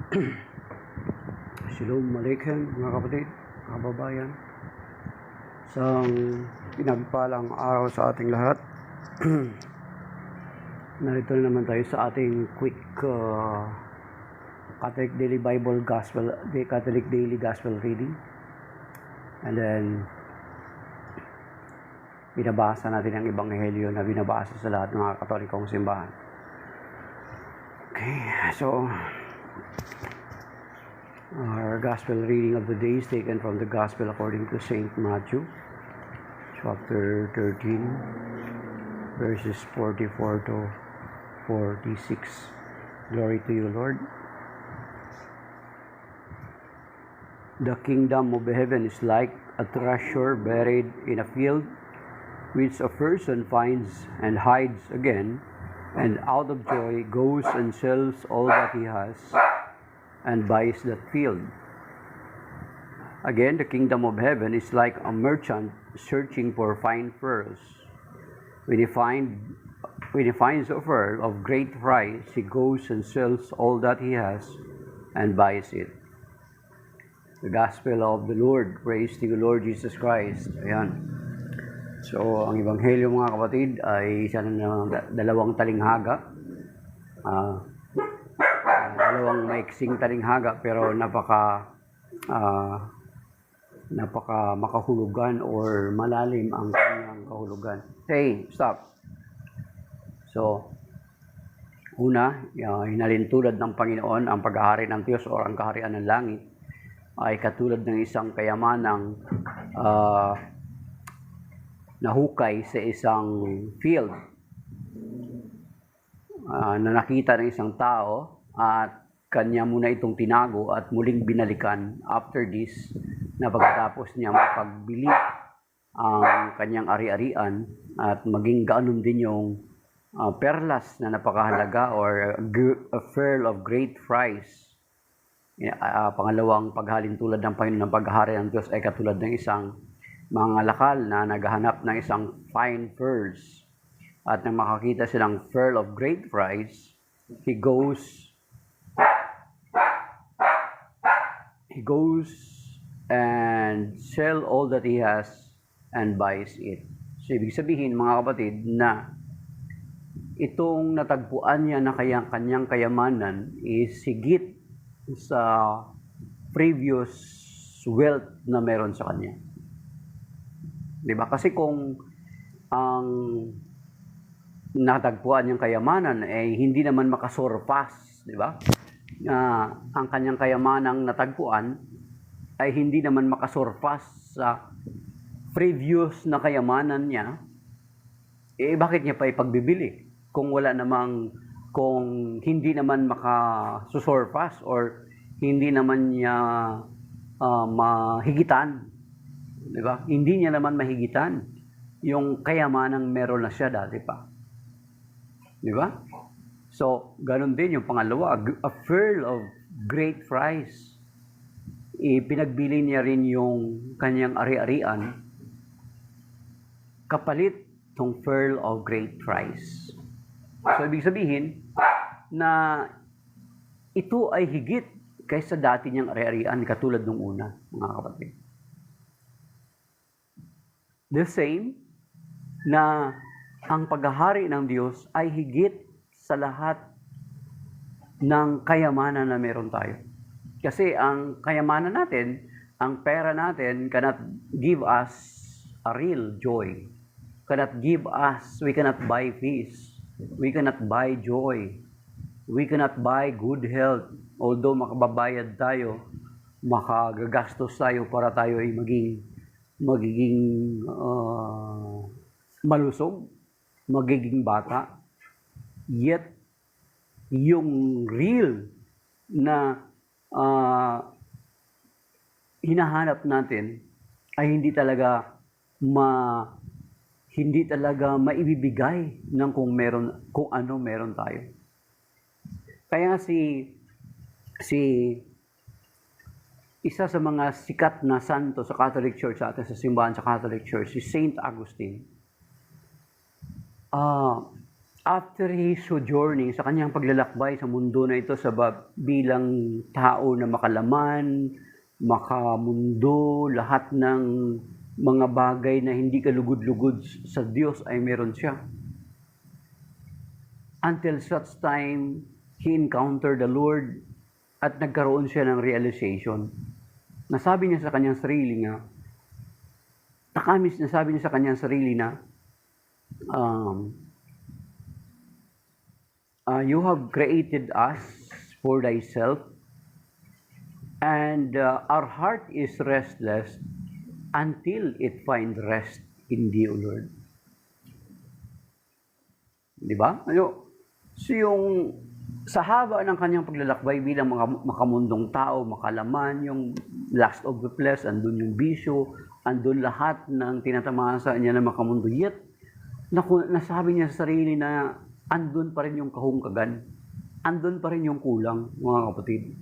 Shalom Alaikum mga kapatid, mga kababayan. Isang pinagpalang araw sa ating lahat. Narito na naman tayo sa ating quick Catholic Daily Bible Gospel, Catholic Daily Gospel reading. And then binabasa natin ang Ebanghelyo na binabasa sa lahat ng mga Katolikong simbahan. Okay, so our Gospel reading of the day is taken from the Gospel according to Saint Matthew, chapter 13, verses 44 to 46. Glory to you, Lord. The kingdom of heaven is like a treasure buried in a field, which a person finds and hides again, and out of joy goes and sells all that he has and buys that field. Again, the kingdom of heaven is like a merchant searching for fine pearls. When he finds a pearl of great price, he goes and sells all that he has and buys it. The Gospel of the Lord. Praise to you, Lord Jesus Christ. Ayan. So, ang Ebanghelyo mga kapatid ay isa na dalawang talinghaga. Dalawang maiksing talinghaga pero napaka makahulugan or malalim ang kanyang kahulugan. Hey, stop. So, una, hinalintulad ng Panginoon ang paghahari ng Diyos o ang kaharian ng langit ay katulad ng isang kayamanang nahukay sa isang field na nakita ng isang tao at kanya muna itong tinago at muling binalikan after this na pagkatapos niya mapagbili ang kanyang ari-arian at maging ganon din yung perlas na napakahalaga or a pearl of great price. Pangalawang paghalintulad ng Panginoon ng paghahari ng Diyos ay katulad ng isang mga lakal na naghahanap ng isang fine pearls. At nang makakita silang pearl of great price, he goes and sell all that he has and buys it. So, ibig sabihin mga kapatid na itong natagpuan niya na kanyang kayamanan is higit sa previous wealth na meron sa kanya. Diba? Kasi kung ang natagpuan niyang kayamanan ay hindi naman makasurpass, diba? Ang kanyang kayamanang natagpuan ay hindi naman makasurpass sa previous na kayamanan niya, bakit niya pa ipagbibili? Kung hindi naman makasusurpass or hindi naman niya mahigitan. Diba? Hindi niya naman mahigitan yung kayamanang meron na siya dati pa. Diba? So, ganun din yung pangalawa, a pearl of great price. Pinagbili niya rin yung kanyang ari-arian kapalit ng pearl of great price. So, ibig sabihin na ito ay higit kaysa dati niyang ari-arian katulad nung una, mga kapatid. The same na ang paghahari ng Diyos ay higit sa lahat ng kayamanan na meron tayo. Kasi ang kayamanan natin, ang pera natin cannot give us a real joy. We cannot buy peace. We cannot buy joy. We cannot buy good health. Although makababayad tayo, makagagastos tayo para tayo ay magiging malusog, magiging bata. Yet, yung real na hinahanap natin ay hindi talaga maibibigay ng kung ano meron tayo. Kaya isa sa mga sikat na santo sa Catholic Church sa atin, sa simbahan sa Catholic Church, si Saint Augustine. after his sojourning, sa kanyang paglalakbay sa mundo na ito bilang tao na makalaman, makamundo, lahat ng mga bagay na hindi kalugod-lugod sa Diyos ay meron siya. Until such time, he encountered the Lord at nagkaroon siya ng realization. Nasabi niya sa kanyang sarili nga, nasabi niya sa kanyang sarili na, you have created us for thyself, and our heart is restless until it find rest in thee, O Lord. Di ba? So yung sa haba ng kanyang paglalakbay bilang makamundong tao, makalaman, yung lust of the flesh, andun yung bisyo, andun lahat ng tinatamasa niya na makamundo. Yet, nasabi niya sa sarili na andun pa rin yung kahungkagan. Andun pa rin yung kulang, mga kapatid.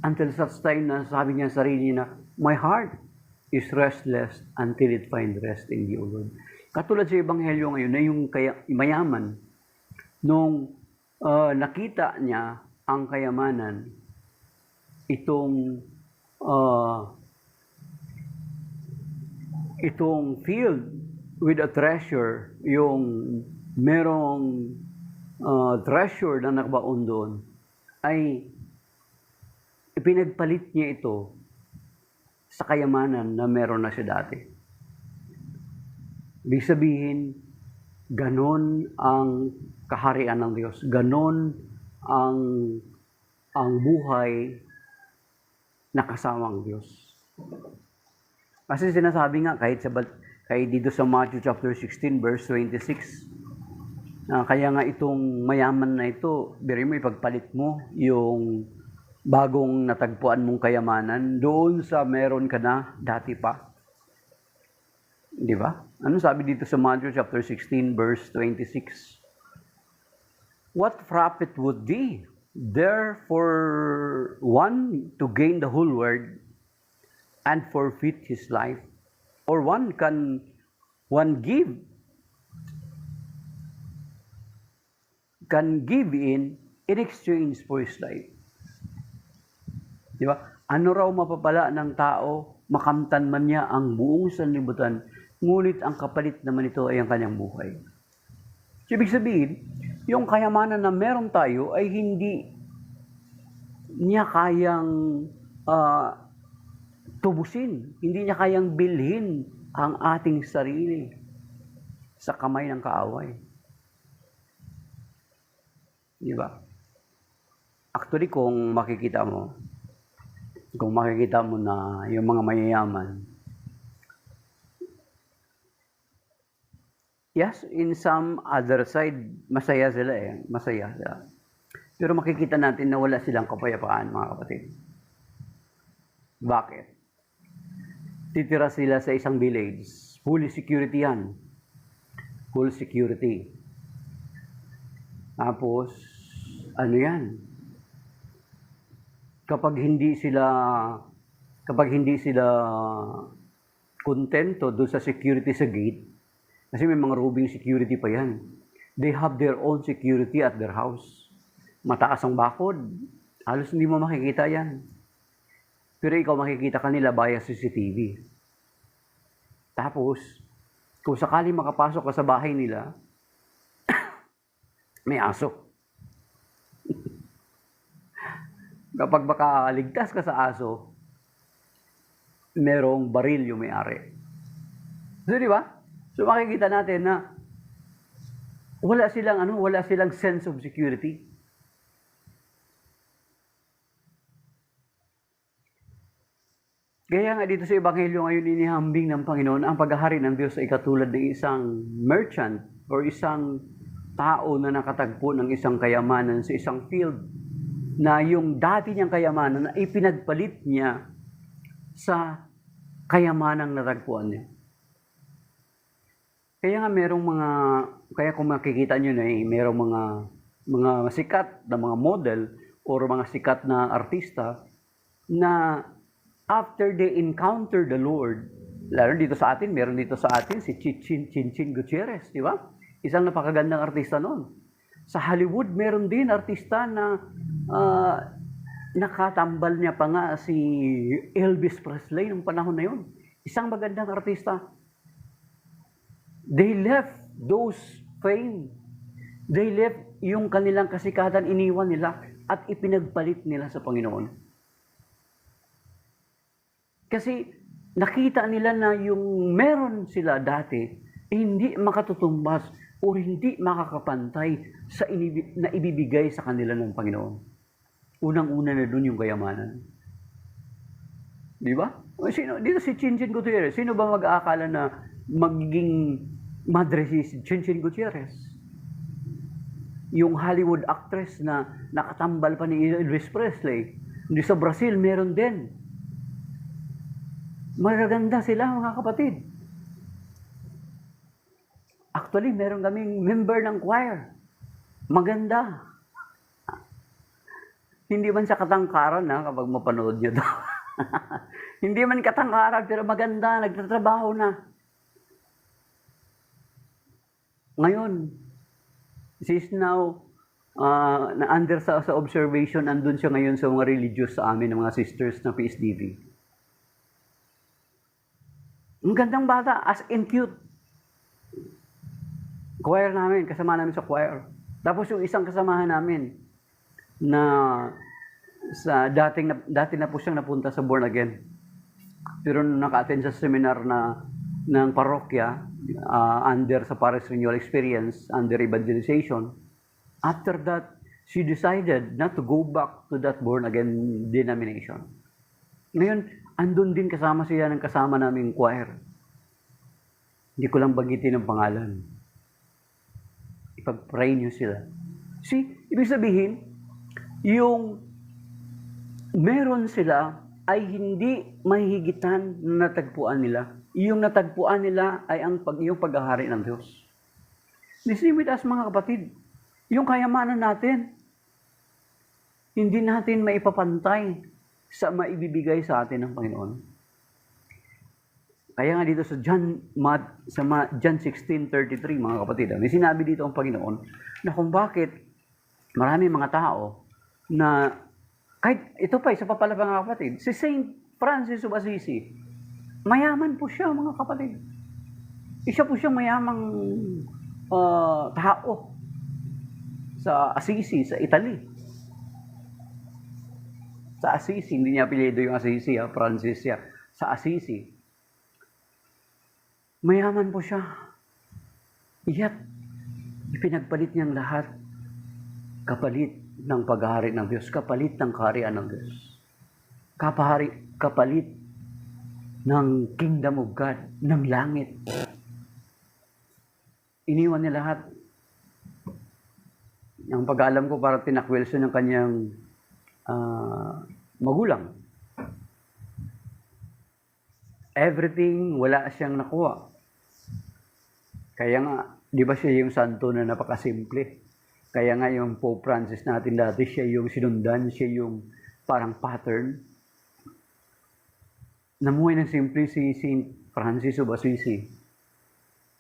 Until such time na sabi niya sa sarili na, my heart is restless until it find rest in thee, O Lord. Katulad sa Ebanghelyo ngayon na yung mayaman, nung nakita niya ang kayamanan, itong field with a treasure, yung merong treasure na nakabaon doon, ay ipinagpalit niya ito sa kayamanan na meron na siya dati. Ibig sabihin, ganon ang kaharian ng Diyos. Ganon ang buhay na kasama ang Diyos. Kasi sinasabi nga kahit dito sa Matthew chapter 16 verse 26, kaya nga itong mayaman na ito, biro mo ipagpalit mo yung bagong natagpuan mong kayamanan doon sa meron ka na dati pa. Di ba? Ano sabi dito sa Matthew chapter 16 verse 26? What profit would thee there for one to gain the whole world and forfeit his life? Or can one give in exchange for his life? Di ba? Ano raw mapapala ng tao, makamtan man niya ang buong sanlibutan, ngunit ang kapalit naman ito ay ang kanyang buhay. So, ibig sabihin, yung kayamanan na meron tayo ay hindi niya kayang tubusin, hindi niya kayang bilhin ang ating sarili sa kamay ng kaaway. Di ba? Actually, kung makikita mo na yung mga mayayaman, yes, in some other side, masaya sila. Pero makikita natin na wala silang kapayapaan, mga kapatid. Bakit? Titira sila sa isang village. Full security yan. Full security. Tapos, ano yan? Kapag hindi sila kontento doon sa security sa gate, kasi may mga roving security pa yan. They have their own security at their house. Mataas ang bakod. Halos hindi mo makikita yan. Pero ikaw makikita kanila via CCTV. Tapos, kung sakali makapasok ka sa bahay nila, may aso. Kapag makaligtas ka sa aso, merong baril yung may-ari. So, di ba? So makikita natin na wala silang sense of security. Kaya nga dito sa Ebanghelyo ngayon inihambing ng Panginoon ang paghahari ng Diyos ay katulad ng isang merchant o isang tao na nakatagpo ng isang kayamanan sa isang field na yung dati niyang kayamanan ay pinagpalit niya sa kayamanang natagpuan niya. Kaya kung makikita nyo na merong mga sikat na mga model o mga sikat na artista na after they encounter the Lord, lalo dito sa atin, meron dito sa atin si Chinchin Gutierrez, di ba? Isang napakagandang artista noon. Sa Hollywood, meron din artista na nakatambal niya pa nga si Elvis Presley nung panahon na yun. Isang magandang artista. They left those fame. They left yung kanilang kasikatan, iniwan nila at ipinagpalit nila sa Panginoon. Kasi nakita nila na yung meron sila dati, hindi makatutumbas o hindi makakapantay sa na ibibigay sa kanila ng Panginoon. Unang-una na dun yung kayamanan. Di ba? Dito si Chinchin Gutierrez, sino ba mag-aakala na magiging madre si Chinchin Gutierrez? Yung Hollywood actress na nakatambal pa ni Elvis Presley. Hindi sa Brazil, meron din. Magaganda sila, mga kapatid. Actually, meron kaming member ng choir. Maganda. Hindi man sa katangkaran kapag mapanood nyo to. Hindi man katangkaran, pero maganda, nagtatrabaho na. Ngayon, she's now na under sa observation, andun siya ngayon sa mga religious sa amin, ng mga sisters na PSDV. Ang gandang bata, as in cute. Choir namin, kasama namin sa choir. Tapos yung isang kasamahan namin na sa dati na po siyang napunta sa Born Again. Pero naka-attend sa seminar ng parokya under sa Parish Renewal Experience, under evangelization. After that, she decided not to go back to that Born Again denomination. Ngayon, andun din kasama siya ng kasama naming choir. Hindi ko lang bagitin ang pangalan. Ipag-pray niyo sila. See, ibig sabihin, yung meron sila ay hindi mahihigitan na natagpuan nila. Yung natagpuan nila ay yung paghahari ng Diyos. Listen with us, mga kapatid. Yung kayamanan natin, hindi natin maipapantay sa maibibigay sa atin ng Panginoon. Kaya nga dito sa John 16:33, mga kapatid, may sinabi dito ang Panginoon na kung bakit marami mga tao na, kahit ito pa, isa pa pala mga kapatid, si Saint Francis of Assisi, mayaman po siya, mga kapatid. Isa po siyang mayamang tao sa Assisi, sa Italy. Sa Assisi, hindi niya apelyido yung Assisi, Francis siya. Sa Assisi. Mayaman po siya. Yet, ipinagpalit niyang lahat kapalit ng paghahari ng Diyos, kapalit ng kaharian ng Diyos. Kapalit ng kingdom of God, ng langit. Iniwan niya lahat. Ang pag-aalam ko, parang tinakwil siya ng kanyang magulang. Everything, wala siyang nakuha. Kaya nga, di ba siya yung santo na napakasimple? Kaya nga yung Pope Francis natin dati, siya yung sinundan, siya yung parang pattern. Namuhay ng simple si Saint Francis of Assisi.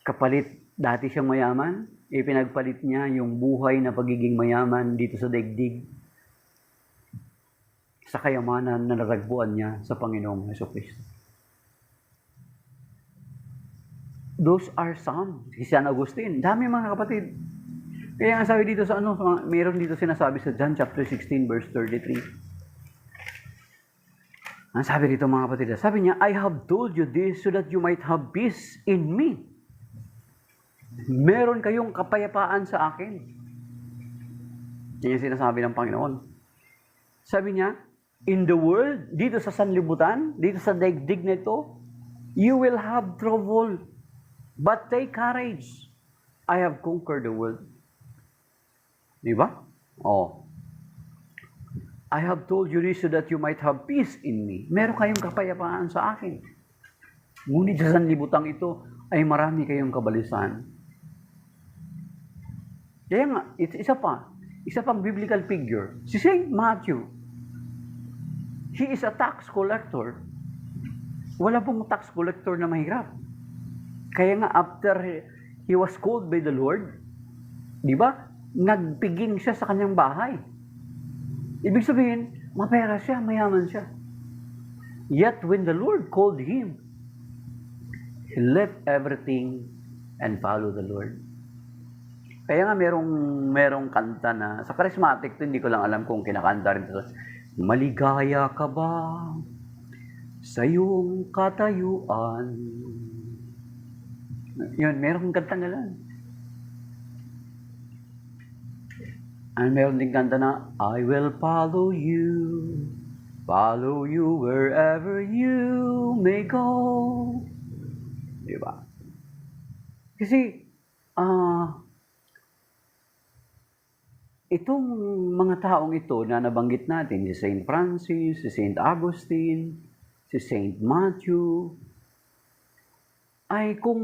Kapalit, dati siyang mayaman, ipinagpalit niya yung buhay na pagiging mayaman dito sa daigdig sa kayamanan na naragpuan niya sa Panginoong Jesucristo. Those are some. Si San Agustin. Dami, mga kapatid. Kaya nga sabi dito sa mayroon dito sinasabi sa John chapter 16 verse 33. Ang sabi dito, mga kapatid, sabi niya, I have told you this so that you might have peace in me. Meron kayong kapayapaan sa akin. Yan yung sinasabi ng Panginoon. Sabi niya, in the world, dito sa sanlibutan, dito sa daigdig na ito, you will have trouble. But take courage. I have conquered the world. Di ba? Oh. I have told you this so that you might have peace in me. Meron kayong kapayapaan sa akin. Ngunit sa sanlibutang ito ay marami kayong kabalisan. Kaya nga, isa pang biblical figure, si Saint Matthew. He is a tax collector. Wala pong tax collector na mahirap. Kaya nga, after He was called by the Lord. Di ba? Nagpiging siya sa kanyang bahay. Ibig sabihin, mapera siya, mayaman siya. Yet when the Lord called him, he left everything and followed the Lord. Kaya nga merong kanta na, sa charismatic to, hindi ko lang alam kung kinakanta rin ito. Maligaya ka ba sa iyong katayuan? Yun, merong kanta nga lang. And meron din kanta na, I will follow you wherever you may go. Diba? Kasi, itong mga taong ito na nabanggit natin, si St. Francis, si St. Augustine, si St. Matthew, ay kung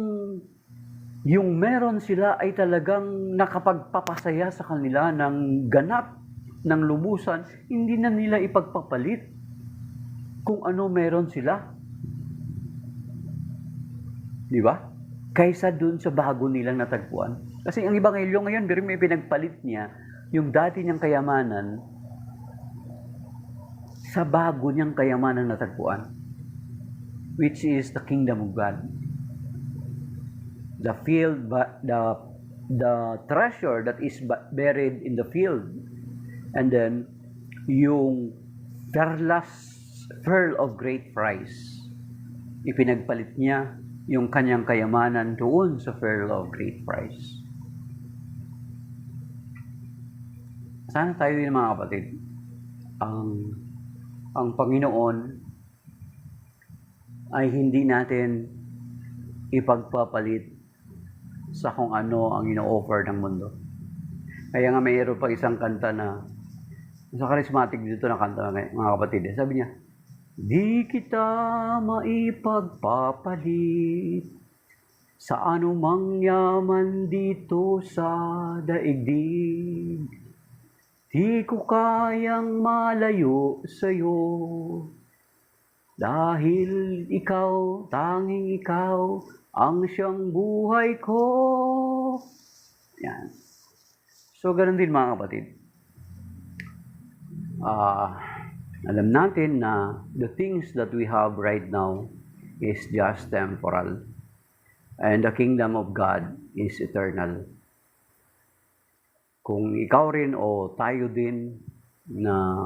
yung meron sila ay talagang nakapagpapasaya sa kanila ng ganap, ng lubusan, hindi na nila ipagpapalit kung ano meron sila. Di ba? Kaysa dun sa bago nilang natagpuan. Kasi ang Ebanghelyo ngayon, pero may pinagpalit niya yung dati niyang kayamanan sa bago niyang kayamanan natagpuan, which is the kingdom of God. The field, the treasure that is buried in the field, and then yung pearl of great price, ipinagpalit niya yung kanyang kayamanan doon sa pearl of great price. Sana tayo din mga kapatid, ang Panginoon ay hindi natin ipagpapalit sa kung ano ang ino-offer ng mundo. Kaya nga mayroon pa isang kanta na sa charismatic dito na kanta mga kapatid. Sabi niya, di kita maipagpapalit sa anumang yaman dito sa daigdig. Di ko kayang malayo sa'yo dahil ikaw, tanging ikaw, ang siyang buhay ko. Yan. So, ganun din mga kapatid. Alam natin na the things that we have right now is just temporal. And the kingdom of God is eternal. Kung ikaw rin o tayo din na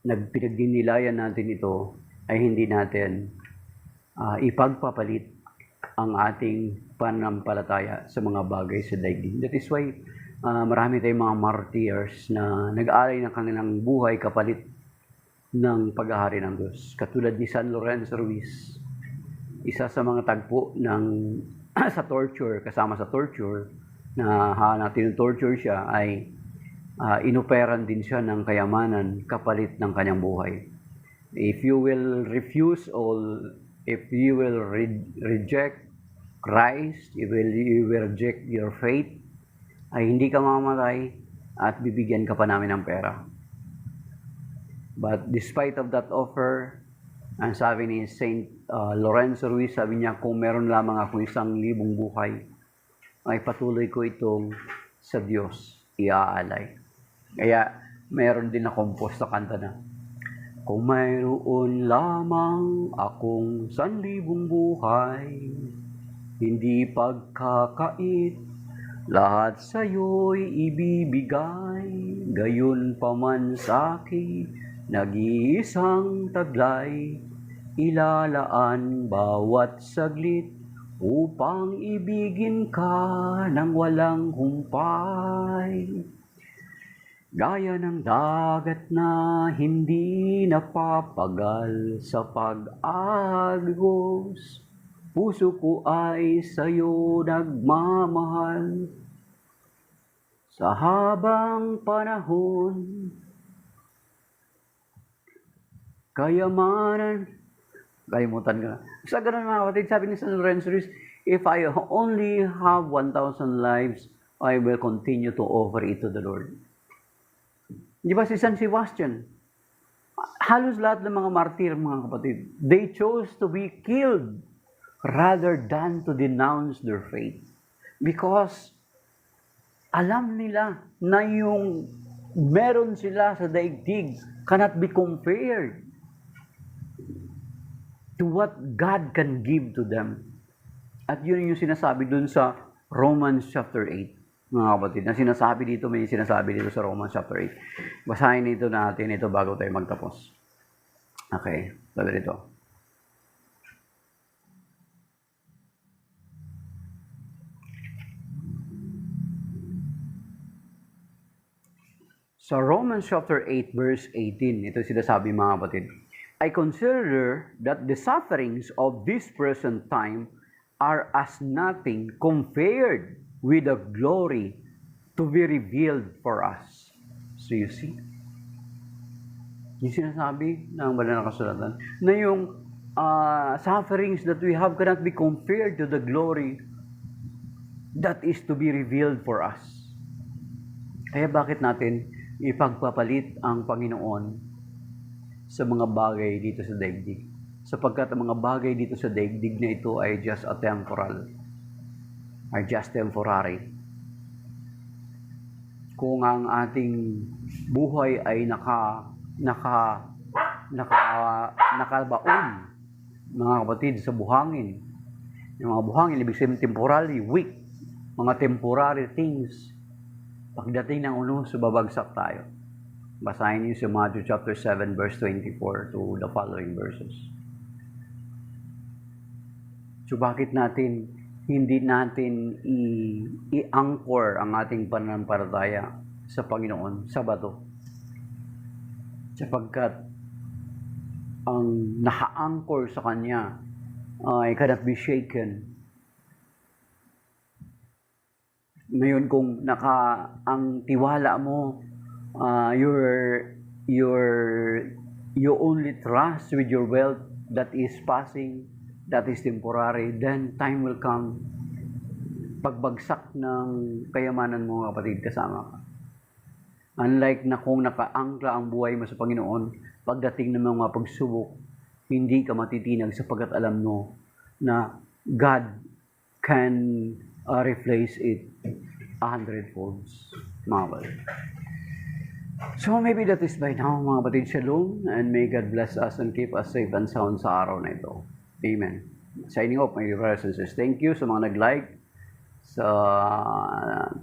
nagpinagninilayan natin ito, ay hindi natin ipagpapalit ang ating pananampalataya sa mga bagay sa daigdig. That is why marami tayong mga martyrs na nag-alay ng kanilang buhay kapalit ng paghahari ng Diyos. Katulad ni San Lorenzo Ruiz, isa sa mga tagpo ng sa torture, kasama sa torture, na natin torture siya, ay inoperan din siya ng kayamanan kapalit ng kanyang buhay. If you will refuse if you will reject Christ, you will reject your faith, ay hindi ka mamamatay at bibigyan ka pa namin ng pera. But despite of that offer, ang sabi ni Saint Lorenzo Ruiz, sabi niya, kung meron lamang ako 1,000 buhay, ay patuloy ko itong sa Diyos iaalay. Kaya meron din na compose na kanta na, kung mayroon lamang akong 1,000 buhay, hindi pagkakait, lahat sa'yo'y ibibigay, gayon pa man sa'kin, nag-iisang taglay, ilalaan bawat saglit, upang ibigin ka ng walang humpay. Gaya ng dagat na hindi napapagal sa pag-agos, puso ko ay sa'yo nagmamahal. Sa habang panahon, kayamanan, kalimutan ka na. Sa ganun mga kapatid, sabi ni San Lorenzo Ruiz, if I only have 1,000 lives, I will continue to offer it to the Lord. Di ba si San Sebastian? Halos lahat ng mga martir, mga kapatid, they chose to be killed rather than to denounce their faith. Because alam nila na yung meron sila sa daigdig cannot be compared to what God can give to them. At yun yung sinasabi dun sa Romans chapter 8, mga kapatid. Na sinasabi dito, may sinasabi dito sa Romans chapter 8. Basahin nito natin ito bago tayo magtapos. Okay, sabi dito. Sa Romans chapter 8 verse 18, ito sinasabi mga kapatid, I consider that the sufferings of this present time are as nothing compared with the glory to be revealed for us. So you see, yung sinasabi ng banal na kasulatan, na yung sufferings that we have cannot be compared to the glory that is to be revealed for us. Kaya bakit natin ipagpapalit ang Panginoon sa mga bagay dito sa daigdig? Sapagkat ang mga bagay dito sa daigdig na ito ay just a temporal, are just temporary. Kung ang ating buhay ay nakabaon, mga kapatid, sa buhangin. Yung mga buhangin, ibig sabihin temporary, weak, mga temporary things. Pagdating ng unos, babagsak tayo. Basahin niyo sa Matthew chapter 7 verse 24 to the following verses. So bakit hindi natin i-anchor ang ating pananampalataya sa Panginoon sa bato? Sapagkat ang naka-anchor sa Kanya ay cannot be shaken. Ngayon kung ang tiwala mo, you only trust with your wealth that is passing, that is temporary, then time will come, pagbagsak ng kayamanan mo, kapatid, kasama ka. Unlike na kung nakaangkla ang buhay mo sa Panginoon, pagdating ng mga pagsubok, hindi ka matitinag sapagkat alam mo na God can replace it 100-fold, mga kapatid. So maybe that is by now, mga kapatid. Shalom, and may God bless us and keep us safe and sound sa araw na ito. Amen. Signing off, my brothers and sisters. Thank you sa mga nag-like, sa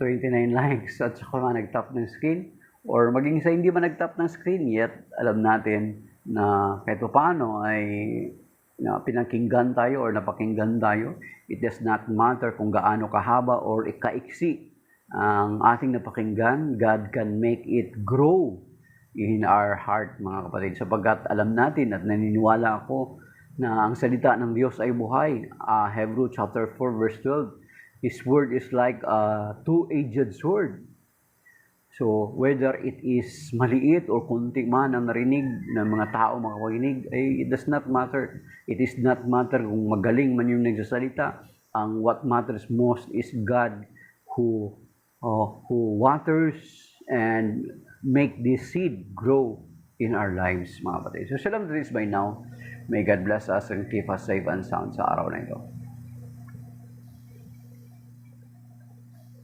29 likes, at sa mga nag-tap ng screen, or maging sa hindi man nag-tap ng screen, yet alam natin na kahit paano ay pinakinggan tayo or napakinggan tayo. It does not matter kung gaano kahaba or kaiksi ang ating napakinggan. God can make it grow in our heart, mga kapatid, sapagkat alam natin at naniniwala ako na ang salita ng Diyos ay buhay. Hebrew chapter 4 verse 12, His word is like a two-edged sword. So, whether it is maliit or kunti man ang narinig ng mga tao makapakinig, it does not matter. It is not matter kung magaling man yung nagsasalita. What matters most is God who waters and make this seed grow in our lives, mga kapatid. So, shalom to this by now. May God bless us and keep us safe and sound sa araw na ito.